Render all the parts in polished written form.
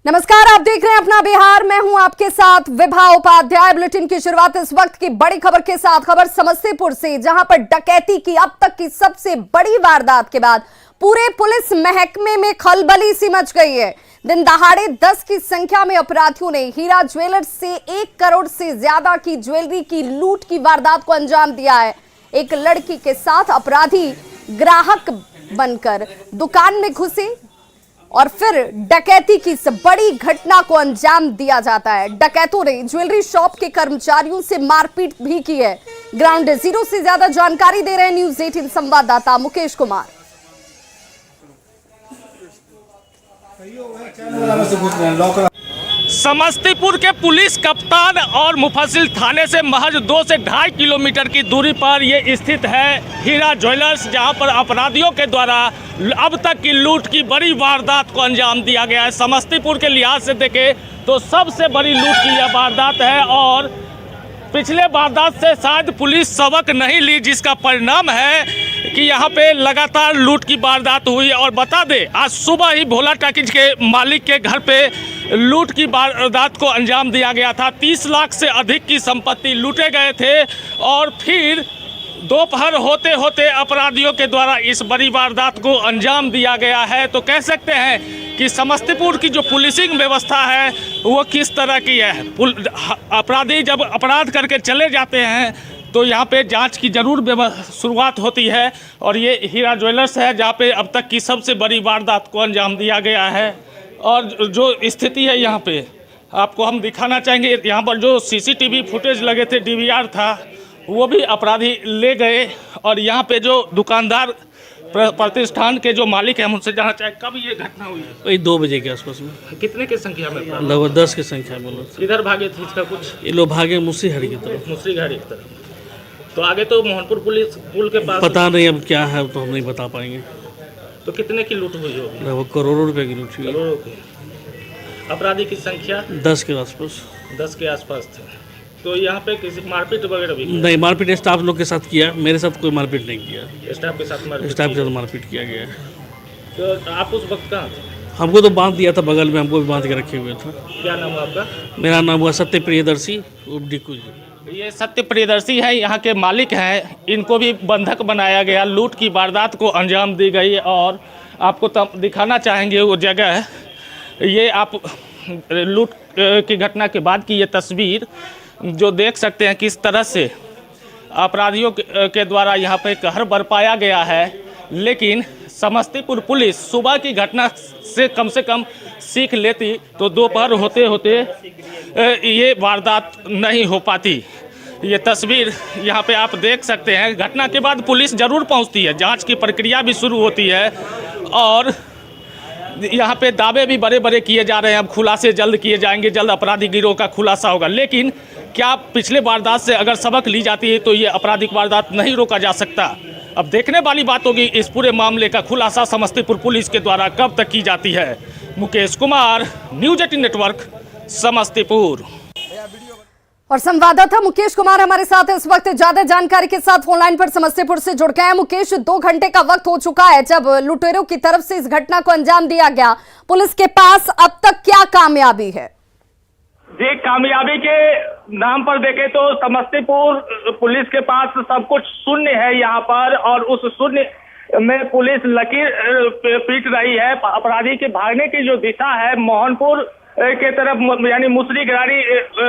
नमस्कार, आप देख रहे हैं अपना बिहार। मैं हूं आपके साथ विभा उपाध्याय। बुलेटिन की शुरुआत इस वक्त की बड़ी खबर के साथ। खबर समस्तीपुर से, जहां पर डकैती की अब तक की सबसे बड़ी वारदात के बाद पूरे पुलिस महकमे में खलबली सी मच गई है। दिन दहाड़े 10 की संख्या में अपराधियों ने हीरा ज्वेलर्स से 1 करोड़ से ज्यादा की ज्वेलरी की लूट की वारदात को अंजाम दिया है। एक लड़की के साथ अपराधी ग्राहक बनकर दुकान में घुसे और फिर डकैती की इस बड़ी घटना को अंजाम दिया जाता है। डकैतों ने ज्वेलरी शॉप के कर्मचारियों से मारपीट भी की है। ग्राउंड जीरो से ज्यादा जानकारी दे रहे हैं न्यूज़ 18 संवाददाता मुकेश कुमार। समस्तीपुर के पुलिस कप्तान और मुफस्सिल थाने से महज 2 से 2.5 किलोमीटर की दूरी पर ये स्थित है हीरा ज्वेलर्स, जहां पर अपराधियों के द्वारा अब तक की लूट की बड़ी वारदात को अंजाम दिया गया है। समस्तीपुर के लिहाज से देखें तो सबसे बड़ी लूट की यह वारदात है और पिछले वारदात से शायद पुलिस सबक नहीं ली, जिसका परिणाम है कि यहाँ पे लगातार लूट की वारदात हुई। और बता दें, आज सुबह ही भोला टाकीज के मालिक के घर पे लूट की वारदात को अंजाम दिया गया था। 30 लाख से अधिक की संपत्ति लूटे गए थे और फिर दोपहर होते होते अपराधियों के द्वारा इस बड़ी वारदात को अंजाम दिया गया है। तो कह सकते हैं कि समस्तीपुर की जो पुलिसिंग व्यवस्था है वो किस तरह की है। अपराधी जब अपराध करके चले जाते हैं तो यहाँ पे जांच की जरूर शुरुआत होती है और ये हीरा ज्वेलर्स है जहाँ पे अब तक की सबसे बड़ी वारदात को अंजाम दिया गया है। और जो स्थिति है यहाँ पे आपको हम दिखाना चाहेंगे। यहाँ पर जो CCTV फुटेज लगे थे, DVR था, वो भी अपराधी ले गए। और यहाँ पे जो दुकानदार प्रतिष्ठान के जो मालिक हैं, हम उनसे जानना चाहें कब ये घटना हुई है। वही 2 बजे के आसपास में। कितने की संख्या में? लगभग 10 की संख्या में लोग। इधर भागे थे इसका कुछ? ये लोग भागे मुसीहरी की तरफ। मुसीहरी की तरफ। तो आगे तो मोहनपुर पुलिस पुल के पास पता नहीं अब क्या है, तो हम नहीं बता पाएंगे। तो कितने की लूट हुई होगी? लगभग करोड़ों रुपए की लूट हुई। करोड़ों की। अपराधी की संख्या 10 के आसपास। 10 के आसपास थे। तो यहाँ पे किसी मारपीट वगैरह भी? नहीं, मारपीट स्टाफ लोग के साथ किया, मेरे साथ कोई मारपीट नहीं किया। स्टाफ के साथ मारपीट? स्टाफ के साथ मारपीट किया गया। तो आप उस वक्त कहाँ थे? हमको तो बांध दिया था बगल में, हमको भी बांध के रखे हुए थे। क्या नाम है आपका? मेरा नाम हुआ सत्य प्रियदर्शी उर्फ डिक्कू जी। ये सत्य प्रियदर्शी है, यहाँ के मालिक हैं। इनको भी बंधक बनाया गया, लूट की वारदात को अंजाम दी गई। और आपको दिखाना चाहेंगे वो जगह। ये आप लूट की घटना के बाद की ये तस्वीर जो देख सकते हैं किस तरह से अपराधियों के द्वारा यहाँ पे कहर बरपाया गया है। लेकिन समस्तीपुर पुलिस सुबह की घटना से कम सीख लेती तो दोपहर होते होते ये वारदात नहीं हो पाती। ये तस्वीर यहाँ पे आप देख सकते हैं। घटना के बाद पुलिस जरूर पहुँचती है, जांच की प्रक्रिया भी शुरू होती है और यहाँ पे दावे भी बड़े बड़े किए जा रहे हैं। अब खुलासे जल्द किए जाएंगे, जल्द अपराधी गिरोह का खुलासा होगा। लेकिन क्या पिछले वारदात से अगर सबक ली जाती है तो ये आपराधिक वारदात नहीं रोका जा सकता। अब देखने वाली बात होगी इस पूरे मामले का खुलासा समस्तीपुर पुलिस के द्वारा कब तक की जाती है। Mukesh Kumar, news 18 network, Samastipur. और संवाददाता मुकेश कुमार हमारे साथ इस वक्त ज्यादा जानकारी के साथ ऑनलाइन पर समस्तीपुर से जुड़ गए हैं। मुकेश, 2 घंटे का वक्त हो चुका है जब लुटेरों की तरफ से इस घटना को अंजाम दिया गया। पुलिस के पास अब तक क्या कामयाबी है? जी, कामयाबी के नाम पर देखें तो समस्तीपुर पुलिस के पास सब कुछ शून्य है यहाँ पर। और उस शून्य में पुलिस लकीर पीट रही है। अपराधी के भागने की जो दिशा है मोहनपुर के तरफ, यानी मुसरी गरारी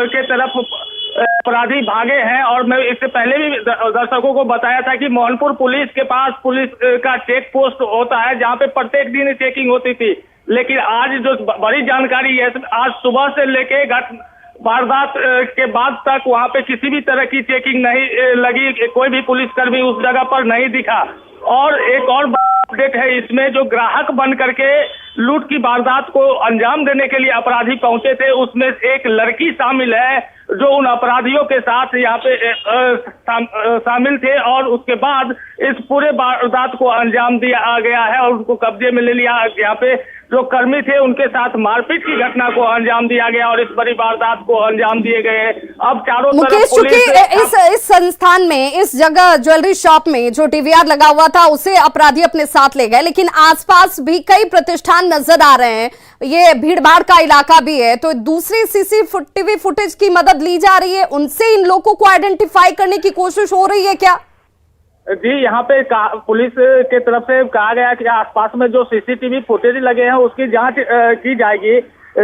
के तरफ अपराधी भागे हैं। और मैं इससे पहले भी दर्शकों को बताया था कि मोहनपुर पुलिस के पास पुलिस का चेक पोस्ट होता है जहां पे प्रत्येक दिन चेकिंग होती थी। लेकिन आज जो बड़ी जानकारी है, आज सुबह से लेके वारदात के बाद तक वहां पे किसी भी तरह की चेकिंग नहीं लगी, कोई भी पुलिसकर्मी उस जगह पर नहीं दिखा। और एक और अपडेट है इसमें, जो ग्राहक बन करके लूट की वारदात को अंजाम देने के लिए अपराधी पहुंचे थे, उसमें एक लड़की शामिल है जो उन अपराधियों के साथ यहाँ पे शामिल थे। और उसके बाद इस पूरे वारदात को अंजाम दिया गया है और उनको कब्जे में ले लिया। यहाँ पे जो कर्मी थे उनके साथ मारपीट की घटना को अंजाम दिया गया और इस बड़ी वारदात को अंजाम दिए गए। अब चारों तरफ मुकेश, चूंकि इस संस्थान में, इस जगह ज्वेलरी शॉप में जो टीवीआर लगा हुआ था उसे अपराधी अपने साथ ले गए, लेकिन आसपास भी कई प्रतिष्ठान नजर आ रहे हैं, ये भीड़भाड़ का इलाका भी है, तो दूसरी सीसीटीवी फुटेज की मदद ली जा रही है, उनसे इन लोगों को आइडेंटिफाई करने की कोशिश हो रही है क्या? जी, यहाँ पे पुलिस के तरफ से कहा गया कि आसपास में जो सीसीटीवी फुटेज लगे हैं उसकी जांच की जाएगी,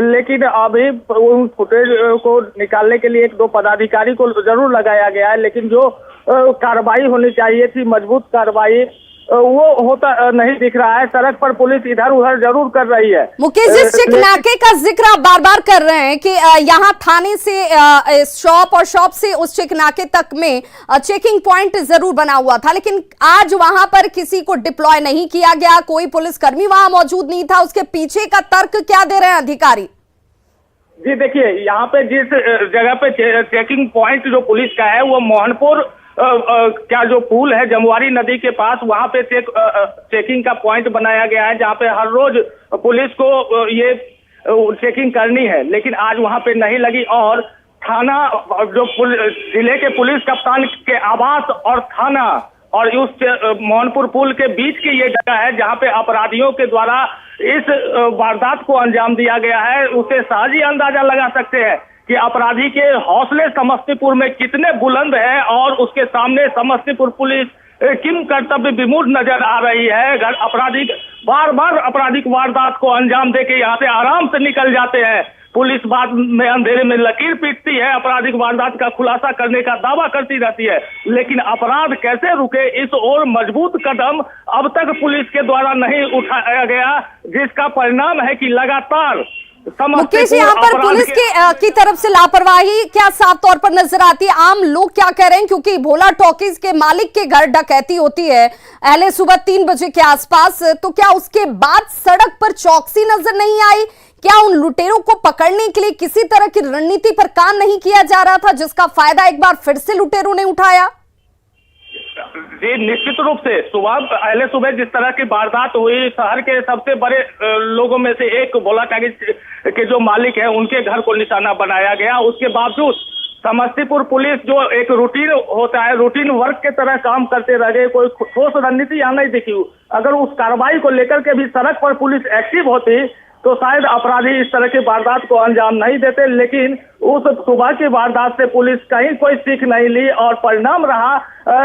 लेकिन अभी उन फुटेज को निकालने के लिए 1-2 पदाधिकारी को जरूर लगाया गया है, लेकिन जो कार्रवाई होनी चाहिए थी, मजबूत कार्रवाई, वो होता नहीं दिख रहा है। सड़क पर पुलिस इधर उधर जरूर कर रही है। मुकेश, जिस चेक नाके का जिक्र आप बार बार कर रहे हैं कि यहाँ थाने से शॉप और शॉप से उस चेक नाके तक में चेकिंग पॉइंट जरूर बना हुआ था, लेकिन आज वहां पर किसी को डिप्लॉय नहीं किया गया, कोई पुलिसकर्मी वहां मौजूद नहीं था, उसके पीछे का तर्क क्या दे रहे हैं अधिकारी? जी देखिए, यहाँ पे जिस जगह पे चेकिंग पॉइंट जो पुलिस का है वो मोहनपुर क्या जो पुल है जमुआरी नदी के पास, वहां पे चेकिंग का पॉइंट बनाया गया है, जहां पे हर रोज पुलिस को ये चेकिंग करनी है, लेकिन आज वहां पे नहीं लगी। और थाना जो जिले के पुलिस कप्तान के आवास और थाना और उस मोहनपुर पुल के बीच की ये जगह है जहां पे अपराधियों के द्वारा इस वारदात को अंजाम दिया गया है। उसे सहज ही अंदाजा लगा सकते हैं कि अपराधी के हौसले समस्तीपुर में कितने बुलंद है और उसके सामने समस्तीपुर पुलिस किम कर्तव्य विमूढ़ नजर आ रही है। अपराधी बार बार आपराधिक वारदात को अंजाम देके यहाँ से आराम से निकल जाते हैं। पुलिस बाद में अंधेरे में लकीर पीटती है, आपराधिक वारदात का खुलासा करने का दावा करती रहती है, लेकिन अपराध कैसे रुके, इस ओर मजबूत कदम अब तक पुलिस के द्वारा नहीं उठाया गया, जिसका परिणाम है कि लगातार मुकेश, यहाँ पर पुलिस की तरफ से लापरवाही क्या साफ तौर पर नजर आती है? आम लोग क्या कह रहे हैं, क्योंकि भोला टॉकीज के मालिक के घर डकैती होती है अहले सुबह 3 बजे के आसपास, तो क्या उसके बाद सड़क पर चौकसी नजर नहीं आई? क्या उन लुटेरों को पकड़ने के लिए किसी तरह की रणनीति पर काम नहीं किया जा रहा था, जिसका फायदा एक बार फिर से लुटेरों ने उठाया? जी निश्चित रूप से पहले सुबह जिस तरह की वारदात हुई, शहर के सबसे बड़े लोगों में से एक भोला टॉकीज के जो मालिक है उनके घर को निशाना बनाया गया। उसके बावजूद समस्तीपुर पुलिस जो एक रूटीन होता है, रूटीन वर्क के तरह काम करते रह गए, कोई ठोस रणनीति यहाँ नहीं दिखी। अगर उस कार्रवाई को लेकर के भी सड़क पर पुलिस एक्टिव होती तो शायद अपराधी इस तरह की वारदात को अंजाम नहीं देते, लेकिन उस सुबह की वारदात से पुलिस कहीं कोई सीख नहीं ली और परिणाम रहा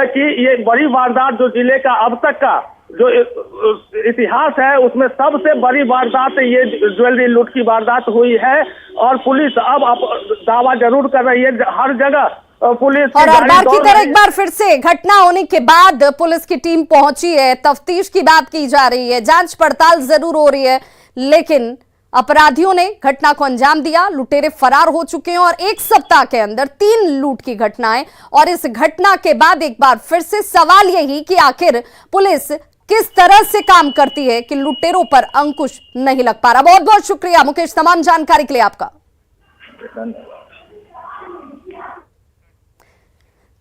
कि ये बड़ी वारदात जो जिले का अब तक का जो इतिहास है उसमें सबसे बड़ी वारदात ये ज्वेलरी लूट की वारदात हुई है। और पुलिस अब दावा जरूर कर रही है, हर जगह पुलिस और हर बार की तरह एक बार फिर से घटना होने के बाद पुलिस की टीम पहुंची है, तफ्तीश की बात की जा रही है, जांच पड़ताल जरूर हो रही है, लेकिन अपराधियों ने घटना को अंजाम दिया, लुटेरे फरार हो चुके हैं और 1 सप्ताह के अंदर 3 लूट की घटनाएं। और इस घटना के बाद एक बार फिर से सवाल यही कि आखिर पुलिस किस तरह से काम करती है कि लुटेरों पर अंकुश नहीं लग पा रहा। बहुत बहुत शुक्रिया मुकेश, तमाम जानकारी के लिए आपका।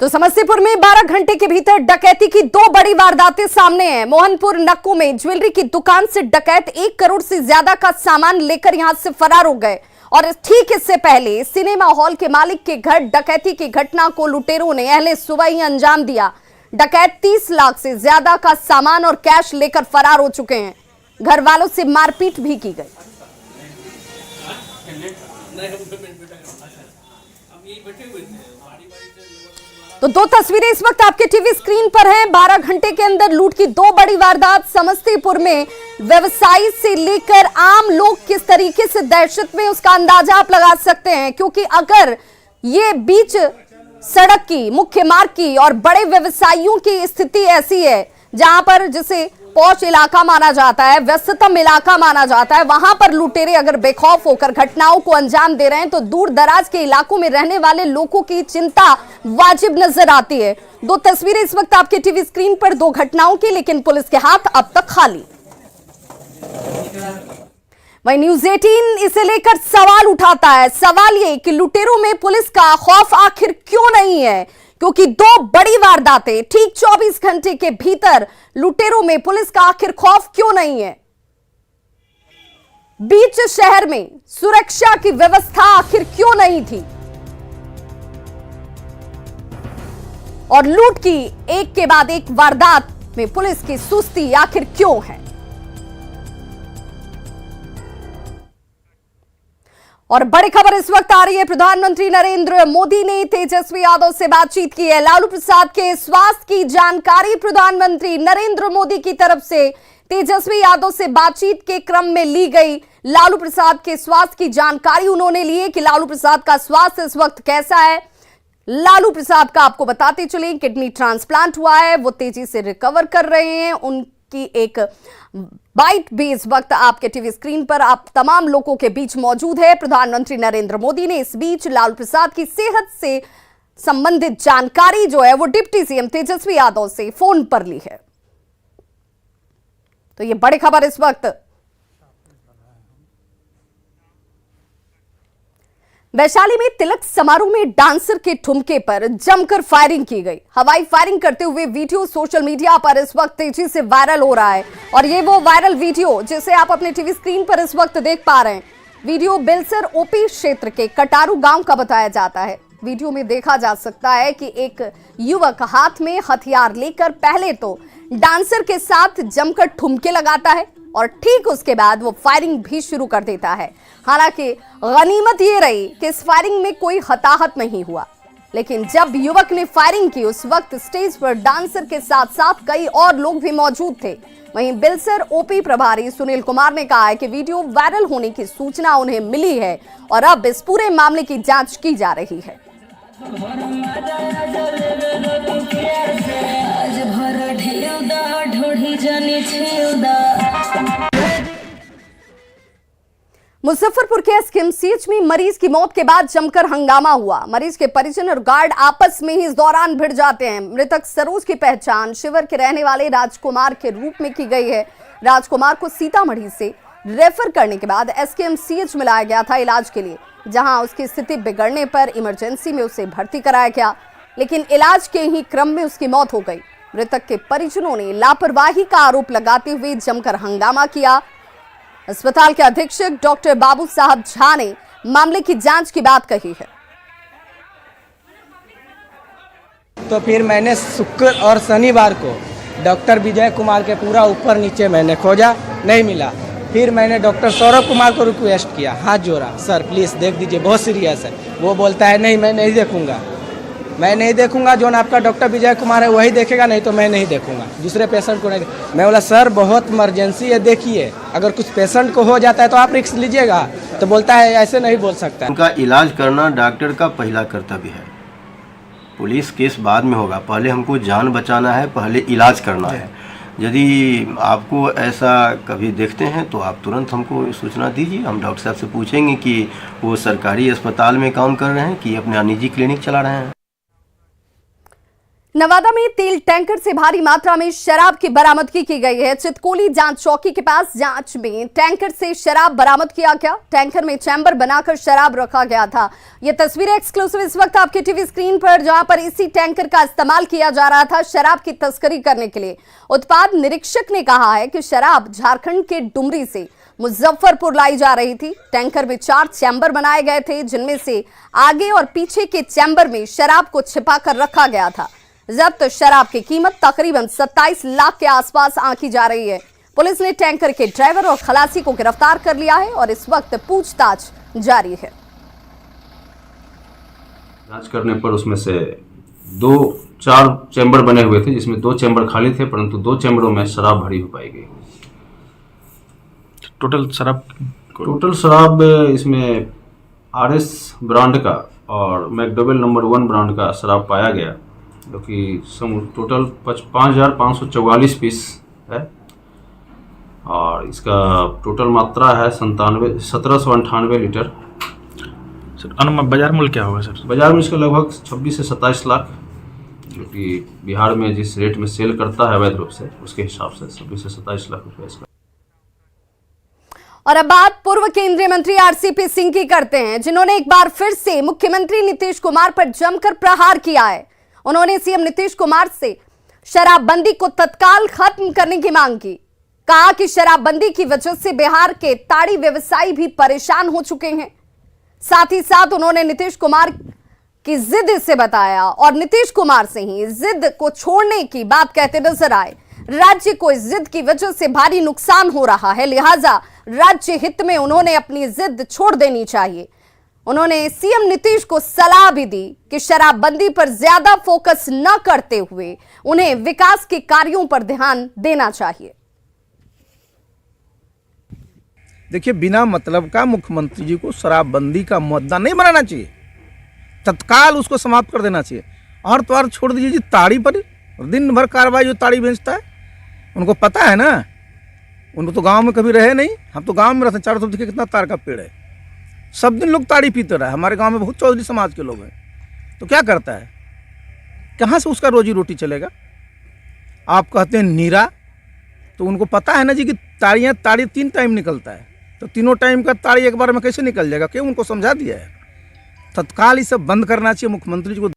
तो समस्तीपुर में 12 घंटे के भीतर डकैती की 2 बड़ी वारदातें सामने हैं। मोहनपुर नक्कू में ज्वेलरी की दुकान से डकैत 1 करोड़ से ज्यादा का सामान लेकर यहां से फरार हो गए और ठीक इससे पहले सिनेमा हॉल के मालिक के घर डकैती की घटना को लुटेरों ने अहले सुबह ही अंजाम दिया। डकैत 30 लाख से ज्यादा का सामान और कैश लेकर फरार हो चुके हैं। घर वालों से मारपीट भी की गई। तो 2 तस्वीरें इस वक्त आपके टीवी स्क्रीन पर हैं। 12 घंटे के अंदर लूट की 2 बड़ी वारदात समस्तीपुर में। व्यवसायी से लेकर आम लोग किस तरीके से दहशत में, उसका अंदाजा आप लगा सकते हैं, क्योंकि अगर ये बीच सड़क की, मुख्य मार्ग की और बड़े व्यवसायियों की स्थिति ऐसी है जहां पर जिसे पौष इलाका माना जाता है, व्यस्ततम इलाका माना जाता है, वहां पर लुटेरे अगर बेखौफ होकर घटनाओं को अंजाम दे रहे हैं तो दूर दराज के इलाकों में रहने वाले लोगों की चिंता वाजिब नजर आती है। 2 तस्वीरें इस वक्त आपके टीवी स्क्रीन पर 2 घटनाओं की, लेकिन पुलिस के हाथ अब तक खाली। वहीं न्यूज 18 इसे लेकर सवाल उठाता है। सवाल ये कि लुटेरों में पुलिस का खौफ आखिर क्यों नहीं है, क्योंकि 2 बड़ी वारदातें ठीक 24 घंटे के भीतर, लुटेरों में पुलिस का आखिर खौफ क्यों नहीं है? बीच शहर में सुरक्षा की व्यवस्था आखिर क्यों नहीं थी और लूट की एक के बाद एक वारदात में पुलिस की सुस्ती आखिर क्यों है। और बड़ी खबर इस वक्त आ रही है, प्रधानमंत्री नरेंद्र मोदी ने तेजस्वी यादव से बातचीत की है। लालू प्रसाद के स्वास्थ्य की जानकारी प्रधानमंत्री नरेंद्र मोदी की तरफ से तेजस्वी यादव से बातचीत के क्रम में ली गई। लालू प्रसाद के स्वास्थ्य की जानकारी उन्होंने ली है कि लालू प्रसाद का स्वास्थ्य इस वक्त कैसा है। लालू प्रसाद का आपको बताते चले, किडनी ट्रांसप्लांट हुआ है, वो तेजी से रिकवर कर रहे हैं। उनकी एक बाइट भी इस वक्त आपके टीवी स्क्रीन पर आप तमाम लोगों के बीच मौजूद है। प्रधानमंत्री नरेंद्र मोदी ने इस बीच लालू प्रसाद की सेहत से संबंधित जानकारी जो है वो डिप्टी सीएम तेजस्वी यादव से फोन पर ली है। तो ये बड़ी खबर इस वक्त। वैशाली में तिलक समारोह में डांसर के ठुमके पर जमकर फायरिंग की गई। हवाई फायरिंग करते हुए वीडियो सोशल मीडिया पर इस वक्त तेजी से वायरल हो रहा है और ये वो वायरल वीडियो जिसे आप अपने टीवी स्क्रीन पर इस वक्त देख पा रहे हैं। वीडियो बिलसर ओपी क्षेत्र के कटारू गांव का बताया जाता है। वीडियो में देखा जा सकता है कि एक युवक हाथ में हथियार लेकर पहले तो डांसर के साथ जमकर ठुमके लगाता है और ठीक उसके बाद वो फायरिंग भी शुरू कर देता है। हालांकि गनीमत ये रही कि इस फायरिंग में कोई हताहत नहीं हुआ, लेकिन जब युवक ने फायरिंग की उस वक्त स्टेज पर डांसर के साथ साथ कई और लोग भी मौजूद थे। वहीं बिलसर ओपी प्रभारी सुनील कुमार ने कहा है कि वीडियो वायरल होने की सूचना उन्हें मिली है और अब इस पूरे मामले की जांच की जा रही है। मुजफ्फरपुर के एसकेएमसीएच में मरीज की मौत के बाद जमकर हंगामा हुआ। मरीज के परिजन और गार्ड आपस में ही इस दौरान भिड़ जाते हैं। मृतक सरोज की पहचान शिवर के रहने वाले राजकुमार के रूप में की गई है। राजकुमार को सीतामढ़ी से रेफर करने के बाद एसकेएमसीएच में लाया गया था इलाज के लिए, जहां उसकी स्थिति बिगड़ने पर इमरजेंसी में उसे भर्ती कराया गया, लेकिन इलाज के ही क्रम में उसकी मौत हो गई। मृतक के परिजनों ने लापरवाही का आरोप लगाते हुए जमकर हंगामा किया। अस्पताल के अधीक्षक डॉक्टर बाबू साहब झा ने मामले की जांच की बात कही है। तो फिर मैंने शुक्र और शनिवार को डॉक्टर विजय कुमार के पूरा ऊपर नीचे मैंने खोजा, नहीं मिला। फिर मैंने डॉक्टर सौरभ कुमार को रिक्वेस्ट किया, हाथ जोड़ा, सर प्लीज़ देख दीजिए, बहुत सीरियस है। वो बोलता है नहीं, मैं नहीं देखूंगा, मैं नहीं देखूंगा, जो आपका डॉक्टर विजय कुमार है वही देखेगा, नहीं तो मैं नहीं देखूंगा, दूसरे पेशेंट को नहीं। मैं बोला सर बहुत इमरजेंसी है, देखिए अगर कुछ पेशेंट को हो जाता है तो आप रिस्क लीजिएगा। तो बोलता है ऐसे नहीं बोल सकता। उनका इलाज करना डॉक्टर का पहला कर्तव्य है। पुलिस केस बाद में होगा, पहले हमको जान बचाना है, पहले इलाज करना है। यदि आपको ऐसा कभी देखते हैं तो आप तुरंत हमको सूचना दीजिए, हम डॉक्टर साहब से पूछेंगे कि वो सरकारी अस्पताल में काम कर रहे हैं कि अपना निजी क्लिनिक चला रहे हैं। नवादा में तेल टैंकर से भारी मात्रा में शराब की बरामदगी की गई है। चितकोली जांच चौकी के पास जांच में टैंकर से शराब बरामद किया गया। टैंकर में चैम्बर बनाकर शराब रखा गया था। ये तस्वीरें एक्सक्लूसिव इस वक्त आपके टीवी स्क्रीन पर, जहां पर इसी टैंकर का इस्तेमाल किया जा रहा था शराब की तस्करी करने के लिए। उत्पाद निरीक्षक ने कहा है कि शराब झारखंड के डुमरी से मुजफ्फरपुर लाई जा रही थी। टैंकर में 4 चैम्बर बनाए गए थे, जिनमें से आगे और पीछे के चैम्बर में शराब को छिपा कर रखा गया था। जब्त शराब की कीमत तकरीबन 27 लाख के आसपास आंकी जा रही है। पुलिस ने टैंकर के ड्राइवर और खलासी को गिरफ्तार कर लिया है और इस वक्त पूछताछ जारी है। जांच करने पर उसमें से 4 चैम्बर बने हुए थे, जिसमें 2 चैम्बर खाली थे, परंतु 2 चैम्बरों में शराब भरी हो पाई गई। टोटल शराब इसमें RS ब्रांड का और मैकडोवेल नंबर 1 ब्रांड का शराब पाया गया, जो कि टोटल 5,544 पीस है और इसका टोटल मात्रा है 1798 लीटर। सर अनुमान बाजार मूल्य क्या होगा सर? बाजार में इसका लगभग 26 से 27 लाख, जो कि बिहार में जिस रेट में सेल करता है अवैध रूप से, उसके हिसाब से 26 से 27 लाख रुपये इसका। और अब बात पूर्व केंद्रीय मंत्री RCP सिंह की करते हैं, जिन्होंने एक बार फिर से मुख्यमंत्री नीतीश कुमार पर जमकर प्रहार किया है। उन्होंने सीएम नीतीश कुमार से शराबबंदी को तत्काल खत्म करने की मांग की। कहा कि शराबबंदी की वजह से बिहार के ताड़ी व्यवसायी भी परेशान हो चुके हैं। साथ ही साथ उन्होंने नीतीश कुमार की जिद इसे बताया और नीतीश कुमार से ही जिद को छोड़ने की बात कहते नजर आए। राज्य को इस जिद की वजह से भारी नुकसान हो रहा है, लिहाजा राज्य हित में उन्होंने अपनी जिद छोड़ देनी चाहिए। उन्होंने सीएम नीतीश को सलाह भी दी कि शराबबंदी पर ज्यादा फोकस न करते हुए उन्हें विकास के कार्यों पर ध्यान देना चाहिए। देखिए, बिना मतलब का मुख्यमंत्री जी को शराबबंदी का मुद्दा नहीं बनाना चाहिए, तत्काल उसको समाप्त कर देना चाहिए। और तो और छोड़ दीजिए जी ताड़ी पर, दिन भर कार्रवाई जो ताड़ी बेचता है, उनको पता है ना, उनको तो गांव में कभी रहे नहीं। हम तो गांव में रहते हैं, चारों तरफ देखिए कितना ताड़ का पेड़ है, सब दिन लोग ताड़ी पीते रहे। हमारे गांव में बहुत चौधरी समाज के लोग हैं, तो क्या करता है, कहाँ से उसका रोजी रोटी चलेगा। आप कहते हैं नीरा, तो उनको पता है ना जी कि ताड़ी 3 टाइम निकलता है, तो तीनों टाइम का ताड़ी एक बार में कैसे निकल जाएगा, क्यों उनको समझा दिया है। तत्काल इसे बंद करना चाहिए मुख्यमंत्री जी को।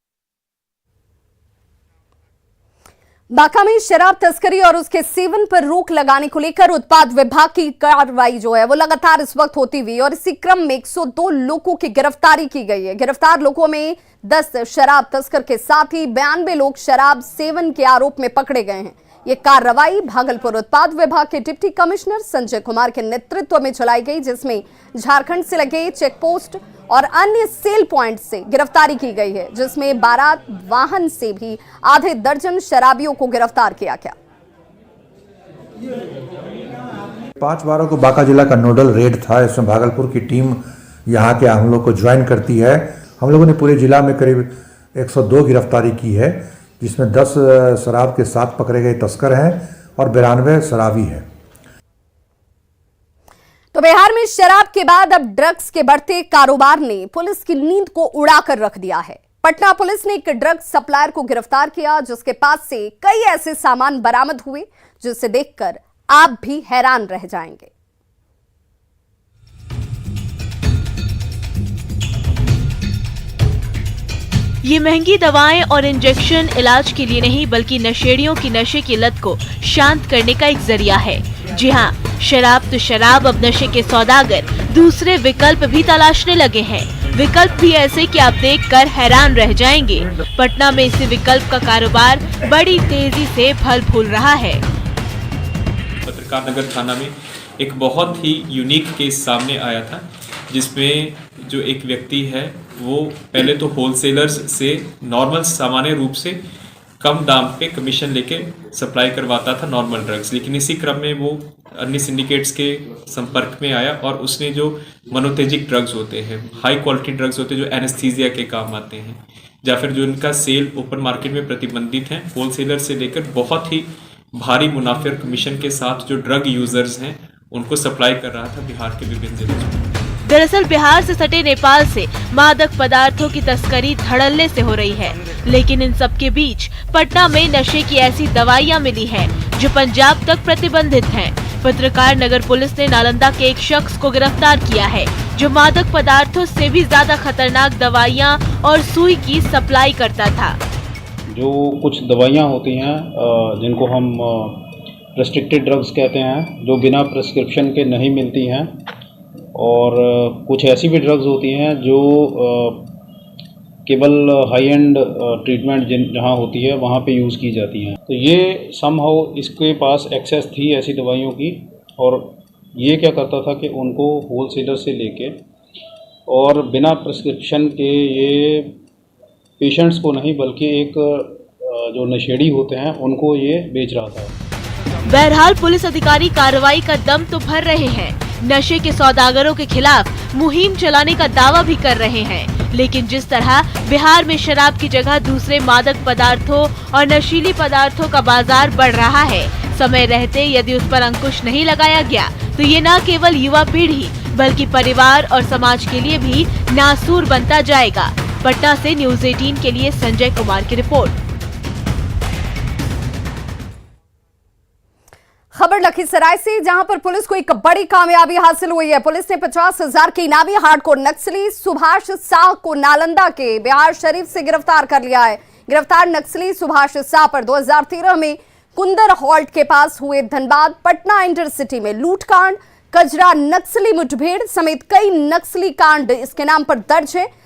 बांका में शराब तस्करी और उसके सेवन पर रोक लगाने को लेकर उत्पाद विभाग की कार्रवाई जो है वो लगातार इस वक्त होती हुई और इसी क्रम में 102 लोगों की गिरफ्तारी की गई है। गिरफ्तार लोगों में 10 शराब तस्कर के साथ ही 92 लोग शराब सेवन के आरोप में पकड़े गए हैं। ये कार्रवाई भागलपुर उत्पाद विभाग के डिप्टी कमिश्नर संजय कुमार के नेतृत्व में चलाई गई, जिसमें झारखंड से लगे चेक पोस्ट और अन्य सेल पॉइंट से गिरफ्तारी की गई है, जिसमें 12 वाहन से भी आधे दर्जन शराबियों को गिरफ्तार किया गया। 5/12 को बांका जिला का नोडल रेड था। इसमें भागलपुर की टीम यहाँ के हम लोग को ज्वाइन करती है। हम लोगों ने पूरे जिला में करीब 102 गिरफ्तारी की है, जिसमें 10 शराब के साथ पकड़े गए तस्कर हैं और 92 शराबी हैं। तो बिहार में शराब के बाद अब ड्रग्स के बढ़ते कारोबार ने पुलिस की नींद को उड़ाकर रख दिया है। पटना पुलिस ने एक ड्रग्स सप्लायर को गिरफ्तार किया, जिसके पास से कई ऐसे सामान बरामद हुए जिसे देखकर आप भी हैरान रह जाएंगे। ये महंगी दवाएं और इंजेक्शन इलाज के लिए नहीं बल्कि नशेड़ियों की नशे की लत को शांत करने का एक जरिया है। जी हाँ, शराब तो शराब, अब नशे के सौदागर दूसरे विकल्प भी तलाशने लगे हैं। विकल्प भी ऐसे कि आप देखकर हैरान रह जाएंगे। पटना में इसी विकल्प का कारोबार बड़ी तेजी से फल फूल रहा है। पत्रकार नगर थाना में एक बहुत ही यूनिक केस सामने आया था, जिसमें जो एक व्यक्ति है वो पहले तो होलसेलर्स से नॉर्मल सामान्य रूप से कम दाम पे कमीशन लेके सप्लाई करवाता था नॉर्मल ड्रग्स, लेकिन इसी क्रम में वो अन्य सिंडिकेट्स के संपर्क में आया और उसने जो मनोतेजिक ड्रग्स होते हैं, हाई क्वालिटी ड्रग्स होते हैं जो एनेस्थीसिया के काम आते हैं, या फिर जो इनका सेल ओपन मार्केट में प्रतिबंधित है, होलसेलर से लेकर बहुत ही भारी मुनाफे और कमीशन के साथ जो ड्रग यूजर्स हैं उनको सप्लाई कर रहा था बिहार के विभिन्न जिलों में। दरअसल बिहार से सटे नेपाल से मादक पदार्थों की तस्करी धड़ल्ले से हो रही है, लेकिन इन सब के बीच पटना में नशे की ऐसी दवाइयां मिली हैं जो पंजाब तक प्रतिबंधित हैं। पत्रकार नगर पुलिस ने नालंदा के एक शख्स को गिरफ्तार किया है जो मादक पदार्थों से भी ज्यादा खतरनाक दवाइयां और सुई की सप्लाई करता था। जो कुछ दवाइयाँ होती हैं जिनको हम रेस्ट्रिक्टेड ड्रग्स कहते हैं, जो बिना प्रिस्क्रिप्शन के नहीं मिलती हैं, और कुछ ऐसी भी ड्रग्स होती हैं जो केवल हाई एंड ट्रीटमेंट जहाँ होती है वहाँ पे यूज़ की जाती हैं। तो ये समहाउ इसके पास एक्सेस थी ऐसी दवाइयों की, और ये क्या करता था कि उनको होलसेलर से लेके और बिना प्रिस्क्रिप्शन के ये पेशेंट्स को नहीं बल्कि एक जो नशेड़ी होते हैं उनको ये बेच रहा था। बहरहाल पुलिस अधिकारी कार्रवाई का दम तो भर रहे हैं, नशे के सौदागरों के खिलाफ मुहिम चलाने का दावा भी कर रहे हैं, लेकिन जिस तरह बिहार में शराब की जगह दूसरे मादक पदार्थों और नशीली पदार्थों का बाजार बढ़ रहा है, समय रहते यदि उस पर अंकुश नहीं लगाया गया तो ये न केवल युवा पीढ़ी बल्कि परिवार और समाज के लिए भी नासूर बनता जाएगा। पटना से न्यूज़ 18 के लिए संजय कुमार की रिपोर्ट। खबर लखीसराय से, जहां पर पुलिस को एक बड़ी कामयाबी हासिल हुई है। पुलिस ने 50,000 के इनामी हार्डकोर नक्सली सुभाष शाह को नालंदा के बिहार शरीफ से गिरफ्तार कर लिया है। गिरफ्तार नक्सली सुभाष शाह पर 2013 में कुंदर हॉल्ट के पास हुए धनबाद पटना इंटरसिटी में लूटकांड, कजरा नक्सली मुठभेड़ समेत कई नक्सली कांड इसके नाम पर दर्ज है।